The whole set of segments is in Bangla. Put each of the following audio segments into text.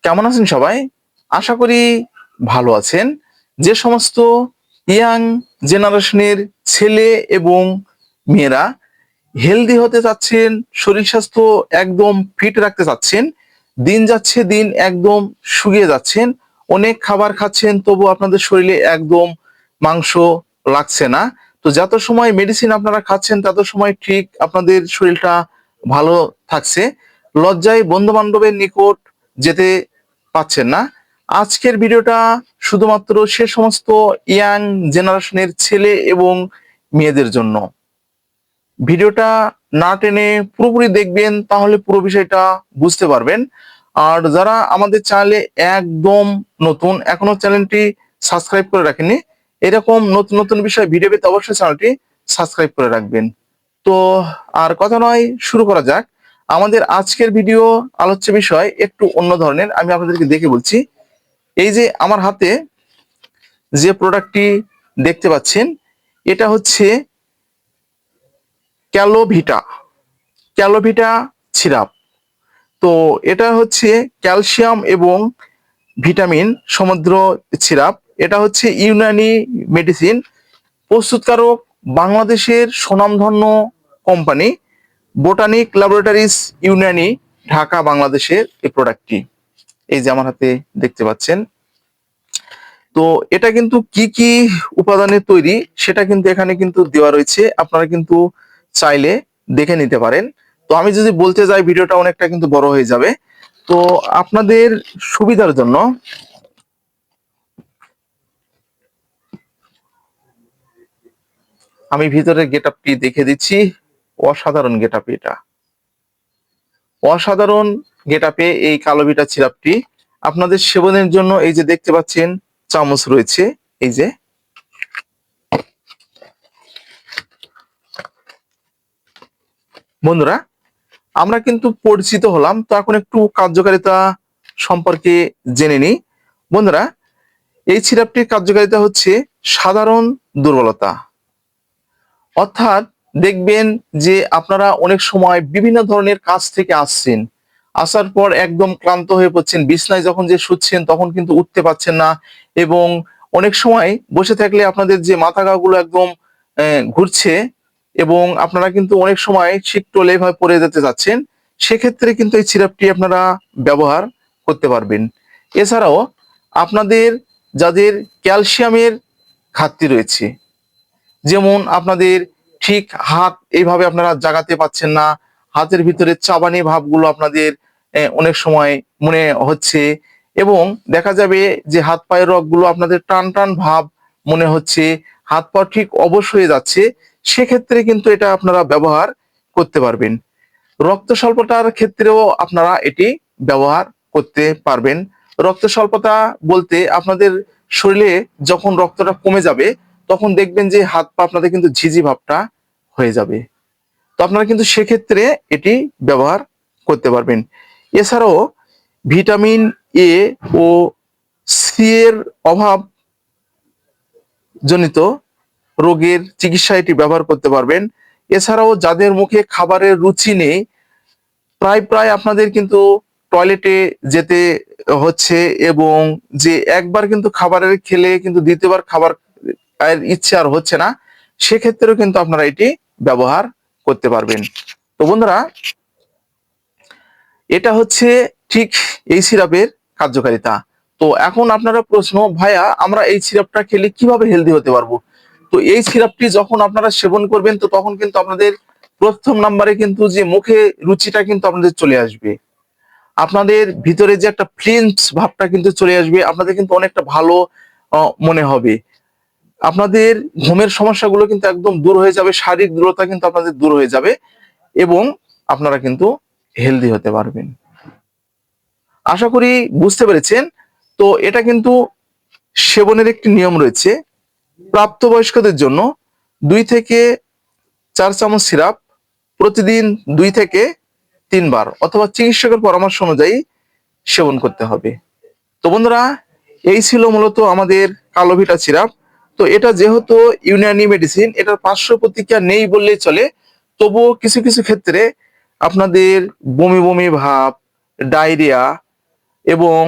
কেমন আছেন সবাই? আশা করি ভালো আছেন। যে সমস্ত ইয়াং জেনারেশনের ছেলে এবং মেয়েরা হেলদি হতে চাচ্ছেন, শরীর স্বাস্থ্য একদম ফিট রাখতে চাচ্ছেন, দিন যাচ্ছে দিন একদম শুকিয়ে যাচ্ছেন, অনেক খাবার খাচ্ছেন তবু আপনাদের শরীরে একদম মাংস লাগছে না। তো যত সময় মেডিসিন আপনারা খাচ্ছেন তত সময় ঠিক আপনাদের শরীরটা ভালো থাকছে, লজ্জায় বন্ধু বান্ধবের নিকট যেতে পাচ্ছেন না। আজকের ভিডিওটা শুধুমাত্র সে সমস্ত ইয়াং জেনারেশনের ছেলে এবং মেয়েদের জন্য। ভিডিওটা না টেনে পুরোপুরি দেখবেন, তাহলে পুরো বিষয়টা বুঝতে পারবেন। আর যারা আমাদের চ্যানেলে একদম নতুন, এখনো চ্যানেলটি সাবস্ক্রাইব করে রাখেননি, এরকম নতুন নতুন বিষয় ভিডিও পেতে অবশ্যই চ্যানেলটি সাবস্ক্রাইব করে রাখবেন। তো আর কথা নয়, শুরু করা যাক। আমাদের আজকের ভিডিও আলোচ্য বিষয় একটু অন্য ধরনের, আমি আপনাদেরকে দেখে বলছি। এই যে আমার হাতে যে প্রোডাক্টটি দেখতে পাচ্ছেন, এটা হচ্ছে ক্যালোভিটা ক্যালোভিটা সিরাপ। তো এটা হচ্ছে ক্যালসিয়াম এবং ভিটামিন সমুদ্র সিরাপ। এটা হচ্ছে ইউনানি মেডিসিন। প্রস্তুতকারক বাংলাদেশের স্বনামধন্য company botanic laboratories Unani, Dhaka, বাংলাদেশের এই প্রোডাক্টটি। এই যে আমার হাতে দেখতে পাচ্ছেন। তো এটা কিন্তু কি কি উপাদানে তৈরি সেটা কিন্তু এখানে কিন্তু দেওয়া রয়েছে, আপনারা কিন্তু চাইলে দেখে নিতে পারেন। তো আমি যদি বলতে যাই ভিডিওটা অনেকটা কিন্তু বড় হয়ে যাবে। তো আপনাদের সুবিধার জন্য আমি ভিতরে গেটআপটি দেখে দিচ্ছি। অসাধারণ গেটআপ, এটা অসাধারণ গেটআপে এই কালোভিটা সিরাপটি আপনাদের সেবনের জন্য এই যে দেখতে পাচ্ছেন চামচ রয়েছে। এই যে বন্ধুরা, আমরা কিন্তু পরিচিত হলাম, তো এখন একটু কার্যকারিতা সম্পর্কে জেনে নিই। বন্ধুরা, এই সিরাপটির কার্যকারিতা হচ্ছে সাধারণ দুর্বলতা, অর্থাৎ দেখবেন যে আপনারা অনেক সময় বিভিন্ন ধরনের কাজ থেকে আসছেন, আসার পর একদম ক্লান্ত হয়ে পড়ছেন, বিছনায় যখন যে শুচ্ছেন তখন কিন্তু উঠতে পারছেন না, এবং অনেক সময় বসে থাকলে আপনাদের যে মাথা গা গুলো একদম ঘুরছে, এবং আপনারা কিন্তু অনেক সময় শিকটোলে এভাবে পড়ে যেতে যাচ্ছেন, সেক্ষেত্রে কিন্তু এই সিরাপটি আপনারা ব্যবহার করতে পারবেন। এছাড়াও আপনাদের যাদের ক্যালসিয়ামের ঘাটতি রয়েছে, যেমন আপনাদের ঠিক হাত এইভাবে আপনারা জাগাতে পাচ্ছেন না, হাতের ভিতরে চাবানি ভাবগুলো আপনাদের অনেক সময় মনে হচ্ছে, এবং দেখা যাবে যে হাত পায়ের রগগুলো আপনাদের টান টান ভাব মনে হচ্ছে, হাত পা ঠিক অবশ হয়ে যাচ্ছে, সেক্ষেত্রে কিন্তু এটা আপনারা ব্যবহার করতে পারবেন। রক্ত স্বল্পতার ক্ষেত্রেও আপনারা এটি ব্যবহার করতে পারবেন। রক্ত স্বল্পতা বলতে আপনাদের শরীরে যখন রক্তটা কমে যাবে তখন দেখবেন যে হাত পা আপনাদের কিন্তু ঝিঝি ভাবটা হয়ে যাবে। তো আপনারা কিন্তু সেক্ষেত্রে এটি ব্যবহার করতে পারবেন। এছাড়াও ভিটামিন এ ও সি এর অভাব জনিত রোগের চিকিৎসা এটি ব্যবহার করতে পারবেন। এছাড়াও যাদের মুখে খাবারের রুচি নেই, প্রায় প্রায় আপনাদের কিন্তু টয়লেটে যেতে হচ্ছে, এবং যে একবার কিন্তু খাবারের খেলে কিন্তু দ্বিতীয়বার খাবার এর ইচ্ছে আর হচ্ছে না, সেক্ষেত্রেও কিন্তু আপনারা এটি ব্যবহার করতে পারবেন। তো বন্ধুরা, এটা হচ্ছে ঠিক এই সিরাপের কার্যকারিতা। তো এখন আপনারা প্রশ্ন, ভাইয়া আমরা এই সিরাপটা খেলে কিভাবে হেলদি হতে পারবো? তো এই সিরাপটি যখন আপনারা সেবন করবেন তো তখন কিন্তু আপনাদের প্রথম নাম্বারে কিন্তু যে মুখে রুচিটা কিন্তু আপনাদের চলে আসবে, আপনাদের ভিতরে যে একটা ফ্লিন্স ভাবটা কিন্তু চলে আসবে, আপনাদের কিন্তু অনেকটা ভালো মনে হবে, আপনাদের ঘুমের সমস্যাগুলো কিন্তু একদম দূর হয়ে যাবে, শারীরিক দূরতা কিন্তু আপনাদের দূর হয়ে যাবে, এবং আপনারা কিন্তু হেলদি হতে পারবেন। আশা করি বুঝতে পেরেছেন। তো এটা কিন্তু সেবনের একটি নিয়ম রয়েছে। প্রাপ্তবয়স্কদের জন্য 2 থেকে 4 চামচ সিরাপ প্রতিদিন 2 থেকে 3 বার অথবা চিকিৎসকের পরামর্শ অনুযায়ী সেবন করতে হবে। তো বন্ধুরা, এই ছিল মূলত আমাদের কালোভিটা সিরাপ। তো এটা যেহেতু ইউনানি মেডিসিন, এটার পার্শ্ব প্রতিক্রিয়া নেই বললেই চলে, তবুও কিছু কিছু ক্ষেত্রে আপনাদের বমি বমি ভাব, ডায়রিয়া, এবং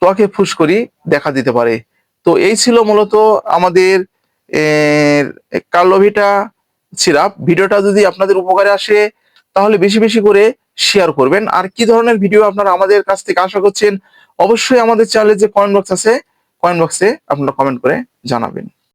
ত্বকে ফুসকুড়ি দেখা দিতে পারে। তো এই ছিল মূলত আমাদের কার্লোভিটা সিরাপ। ভিডিওটা যদি আপনাদের উপকারে আসে তাহলে বেশি বেশি করে শেয়ার করবেন। আর কি ধরনের ভিডিও আপনারা আমাদের কাছ থেকে আশা করছেন অবশ্যই আমাদের চ্যানেলে যে কমেন্ট বক্স আছে, কমেন্ট বক্সে আপনারা কমেন্ট করে জানাবেন।